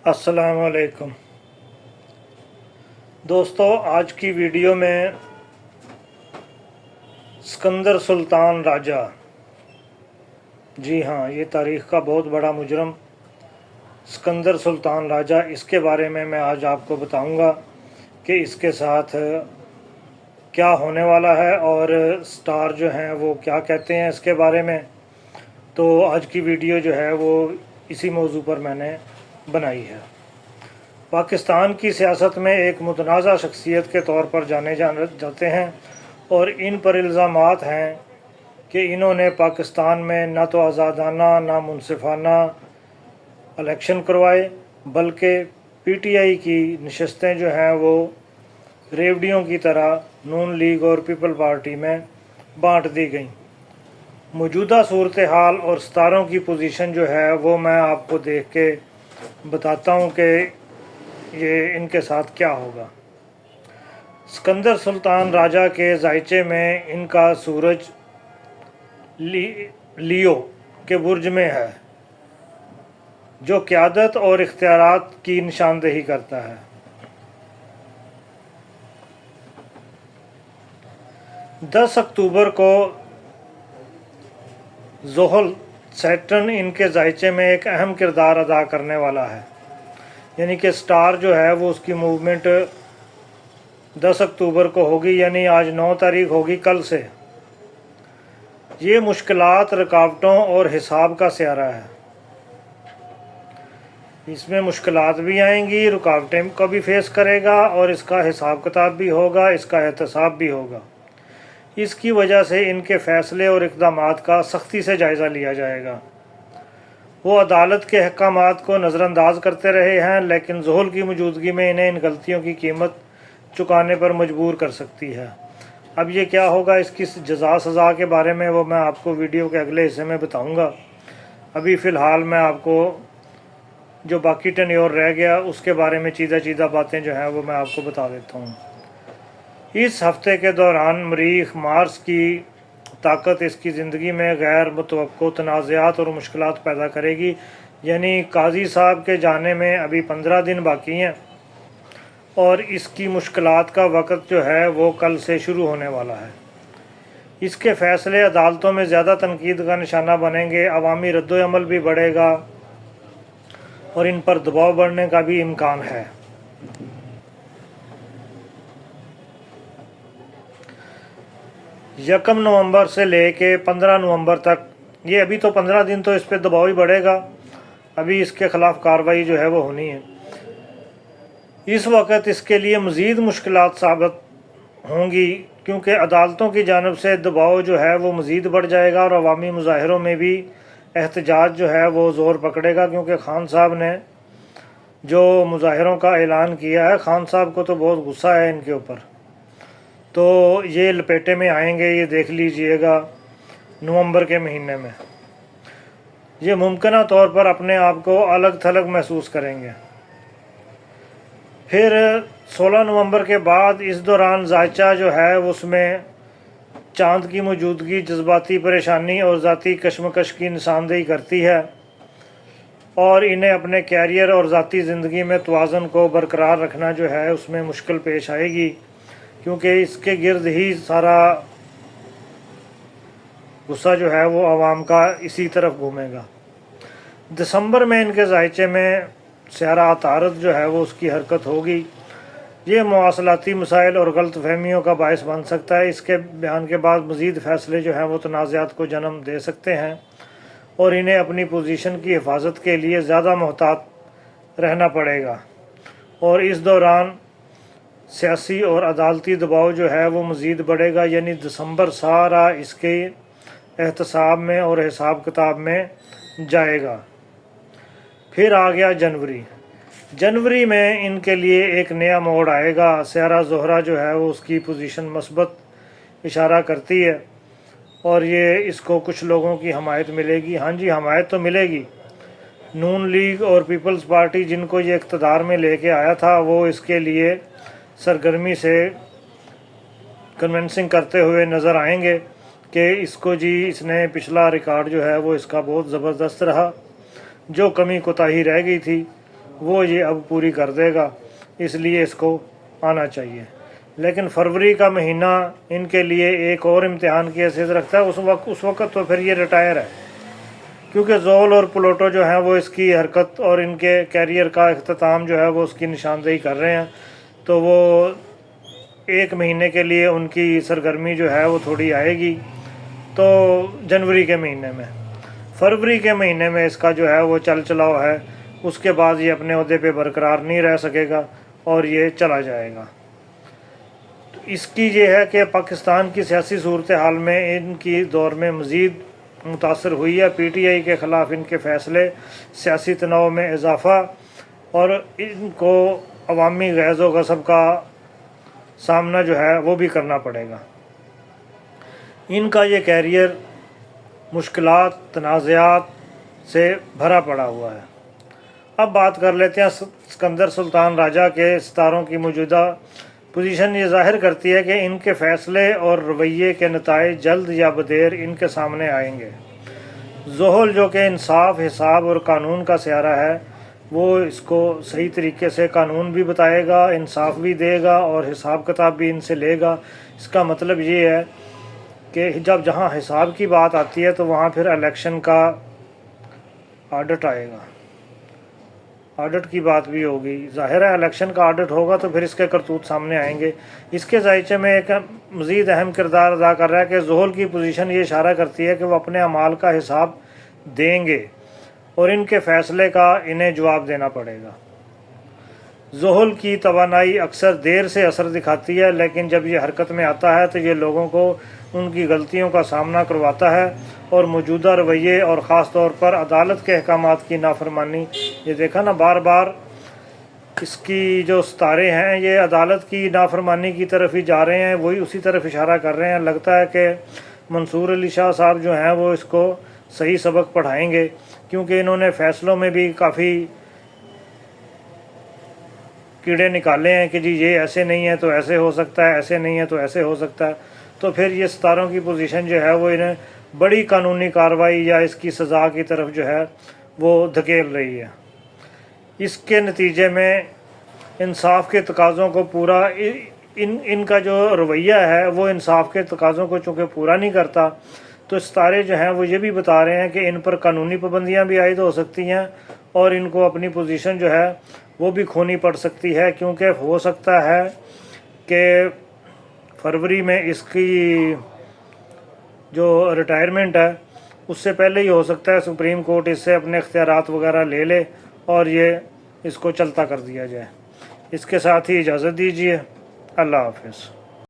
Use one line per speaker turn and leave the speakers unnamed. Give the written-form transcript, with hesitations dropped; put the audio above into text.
अस्सलाम वालेकुम दोस्तों, आज की वीडियो में सिकंदर सुल्तान राजा, जी हाँ, ये तारीख़ का बहुत बड़ा मुजरम सिकंदर सुल्तान राजा, इसके बारे में मैं आज आपको बताऊंगा कि इसके साथ क्या होने वाला है और स्टार जो हैं वो क्या कहते हैं इसके बारे में। तो आज की वीडियो जो है वो इसी मौजू पर मैंने बनाई है। पाकिस्तान की सियासत में एक मुतनाज़ा शख्सियत के तौर पर जाते हैं और इन पर इल्ज़ामात हैं कि इन्होंने पाकिस्तान में न तो आज़ादाना ना मुनसिफाना इलेक्शन करवाए, बल्कि पीटीआई की नशस्तें जो हैं वो रेवड़ियों की तरह नून लीग और पीपल पार्टी में बांट दी गई। मौजूदा सूरत हाल और सितारों की पोजीशन जो है वो मैं आपको देख के बताता हूँ कि ये इनके साथ क्या होगा। सिकंदर सुल्तान राजा के जायचे में इनका सूरज लियो के बुर्ज में है, जो क़यादत और इख्तियारात की निशानदेही करता है। दस अक्टूबर को ज़ोहल सैटर्न इनके जायचे में एक अहम किरदार अदा करने वाला है, यानी कि स्टार जो है वो उसकी मूवमेंट 10 अक्टूबर को होगी, यानी आज 9 तारीख होगी, कल से। ये मुश्किलात, रुकावटों और हिसाब का स्यारा है। इसमें मुश्किलात भी आएंगी, रुकावटें का भी फेस करेगा और इसका हिसाब किताब भी होगा, इसका एहतसाब भी होगा। इसकी वजह से इनके फ़ैसले और इक़दामात का सख्ती से जायज़ा लिया जाएगा। वो अदालत के अहकामात को नज़रअंदाज करते रहे हैं, लेकिन ज़ोहल की मौजूदगी में इन्हें इन गलतियों की कीमत चुकाने पर मजबूर कर सकती है। अब ये क्या होगा, इसकी जज़ा सज़ा के बारे में वो मैं आपको वीडियो के अगले हिस्से में बताऊंगा। अभी फ़िलहाल मैं आपको जो बाकी टेन्योर रह गया उसके बारे में चीज़ा बातें जो हैं वो मैं आपको बता देता हूँ। इस हफ्ते के दौरान मरीख मार्स की ताकत इसकी ज़िंदगी में गैर मुतवक्को तनाज़ात और मुश्किलात पैदा करेगी, यानी काजी साहब के जाने में अभी 15 दिन बाकी हैं और इसकी मुश्किलात का वक़्त जो है वो कल से शुरू होने वाला है। इसके फ़ैसले अदालतों में ज़्यादा तनकीद का निशाना बनेंगे, अवामी रद्द-ओ-अमल भी बढ़ेगा और इन पर दबाव बढ़ने का भी इम्कान है। यकम नवंबर से लेके 15 नवंबर तक, ये अभी तो 15 दिन तो इस पर दबाव ही बढ़ेगा, अभी इसके ख़िलाफ़ कार्रवाई जो है वो होनी है। इस वक्त इसके लिए मज़ीद मुश्किलात साबित होंगी, क्योंकि अदालतों की जानिब से दबाव जो है वो मज़ीद बढ़ जाएगा और अवामी मुज़ाहिरों में भी एहतजाज जो है वो ज़ोर पकड़ेगा, क्योंकि खान साहब ने जो मुज़ाहिरों का ऐलान किया है, खान साहब को तो बहुत गुस्सा है इनके ऊपर। तो ये लपेटे में आएंगे, ये देख लीजिएगा नवंबर के महीने में। ये मुमकिन तौर पर अपने आप को अलग थलग महसूस करेंगे। फिर 16 नवंबर के बाद इस दौरान जायचा जो है उसमें चांद की मौजूदगी जज्बाती परेशानी और ज़ाती कशमकश की निशानदेही करती है और इन्हें अपने कैरियर और ज़ाती ज़िंदगी में तवाज़ुन को बरकरार रखना जो है उसमें मुश्किल पेश आएगी, क्योंकि इसके गिर्द ही सारा गुस्सा जो है वो आवाम का इसी तरफ घूमेगा। दिसंबर में इनके जायचे में स्यारा अतारत जो है वो उसकी हरकत होगी। ये मवासलाती मसाइल और गलत फहमियों का बायस बन सकता है। इसके बयान के बाद मज़ीद फ़ैसले जो हैं वो तनाज़ात को जन्म दे सकते हैं और इन्हें अपनी पोजीशन की हिफाजत के लिए ज़्यादा मोहतात रहना पड़ेगा और इस दौरान सियासी और अदालती दबाव जो है वो मज़ीद बढ़ेगा, यानी दिसंबर सारा इसके एहतसाब में और हिसाब किताब में जाएगा। फिर आ गया जनवरी में इनके लिए एक नया मोड़ आएगा। स्यारा ज़ोहरा जो है वो उसकी पोजीशन मस्बत इशारा करती है और ये इसको कुछ लोगों की हमायत मिलेगी। हाँ जी, हमायत तो मिलेगी। नून लीग और पीपल्स पार्टी जिनको ये इक़्तिदार में लेके आया था वो इसके लिए सरगर्मी से कन्विंसिंग करते हुए नज़र आएंगे कि इसको जी इसने पिछला रिकॉर्ड जो है वो इसका बहुत ज़बरदस्त रहा, जो कमी कोताही रह गई थी وہ یہ اب پوری کر دے گا، اس لیے اس کو آنا چاہیے۔ لیکن فروری کا مہینہ ان کے لیے ایک اور امتحان کی حیثیت رکھتا ہے۔ اس وقت تو پھر یہ ریٹائر ہے، کیونکہ زحل اور پلوٹو جو ہیں وہ اس کی حرکت اور ان کے کیریئر کا اختتام جو ہے وہ اس کی نشاندہی کر رہے ہیں، تو وہ ایک مہینے کے لیے ان کی سرگرمی جو ہے وہ تھوڑی آئے گی، تو جنوری کے مہینے میں۔ فروری کے مہینے میں اس کا جو ہے وہ چل چلاؤ ہے، اس کے بعد یہ اپنے عہدے پہ برقرار نہیں رہ سکے گا اور یہ چلا جائے گا۔ تو اس کی یہ ہے کہ پاکستان کی سیاسی صورتحال میں ان کی دور میں مزید متاثر ہوئی ہے۔ پی ٹی آئی کے خلاف ان کے فیصلے، سیاسی تناؤ میں اضافہ، اور ان کو عوامی غیظ و غضب کا سامنا جو ہے وہ بھی کرنا پڑے گا۔ ان کا یہ کیریئر مشکلات، تنازعات سے بھرا پڑا ہوا ہے۔ اب بات کر لیتے ہیں سکندر سلطان راجہ کے ستاروں کی موجودہ پوزیشن۔ یہ ظاہر کرتی ہے کہ ان کے فیصلے اور رویے کے نتائج جلد یا بدیر ان کے سامنے آئیں گے۔ زحل جو کہ انصاف، حساب اور قانون کا سیارہ ہے، وہ اس کو صحیح طریقے سے قانون بھی بتائے گا، انصاف بھی دے گا اور حساب کتاب بھی ان سے لے گا۔ اس کا مطلب یہ ہے کہ جہاں حساب کی بات آتی ہے تو وہاں پھر الیکشن کا آڈٹ آئے گا، آڈٹ کی بات بھی ہوگی۔ ظاہر ہے الیکشن کا آڈٹ ہوگا تو پھر اس کے کرتوت سامنے آئیں گے۔ اس کے ذائچے میں ایک مزید اہم کردار ادا کر رہا ہے کہ زحل کی پوزیشن یہ اشارہ کرتی ہے کہ وہ اپنے اعمال کا حساب دیں گے اور ان کے فیصلے کا انہیں جواب دینا پڑے گا۔ زحل کی توانائی اکثر دیر سے اثر دکھاتی ہے، لیکن جب یہ حرکت میں آتا ہے تو یہ لوگوں کو ان کی غلطیوں کا سامنا کرواتا ہے اور موجودہ رویے اور خاص طور پر عدالت کے احکامات کی نافرمانی، یہ دیکھا نا بار بار اس کی جو ستارے ہیں یہ عدالت کی نافرمانی کی طرف ہی جا رہے ہیں، وہی اسی طرف اشارہ کر رہے ہیں۔ لگتا ہے کہ منصور علی شاہ صاحب جو ہیں وہ اس کو صحیح سبق پڑھائیں گے، کیونکہ انہوں نے فیصلوں میں بھی کافی کیڑے نکالے ہیں کہ جی یہ ایسے نہیں ہے تو ایسے ہو سکتا ہے، ایسے نہیں ہے تو ایسے ہو سکتا ہے۔ تو پھر یہ ستاروں کی پوزیشن جو ہے وہ انہیں بڑی قانونی کارروائی یا اس کی سزا کی طرف جو ہے وہ دھکیل رہی ہے۔ اس کے نتیجے میں انصاف کے تقاضوں کو پورا ان کا جو رویہ ہے وہ انصاف کے تقاضوں کو چونکہ پورا نہیں کرتا، تو ستارے جو ہیں وہ یہ بھی بتا رہے ہیں کہ ان پر قانونی پابندیاں بھی عائد ہو سکتی ہیں اور ان کو اپنی پوزیشن جو ہے وہ بھی کھونی پڑ سکتی ہے، کیونکہ ہو سکتا ہے کہ فروری میں اس کی جو ریٹائرمنٹ ہے اس سے پہلے ہی ہو سکتا ہے سپریم کورٹ اس سے اپنے اختیارات وغیرہ لے لے اور یہ اس کو چلتا کر دیا جائے۔ اس کے ساتھ ہی اجازت دیجیے، اللہ حافظ۔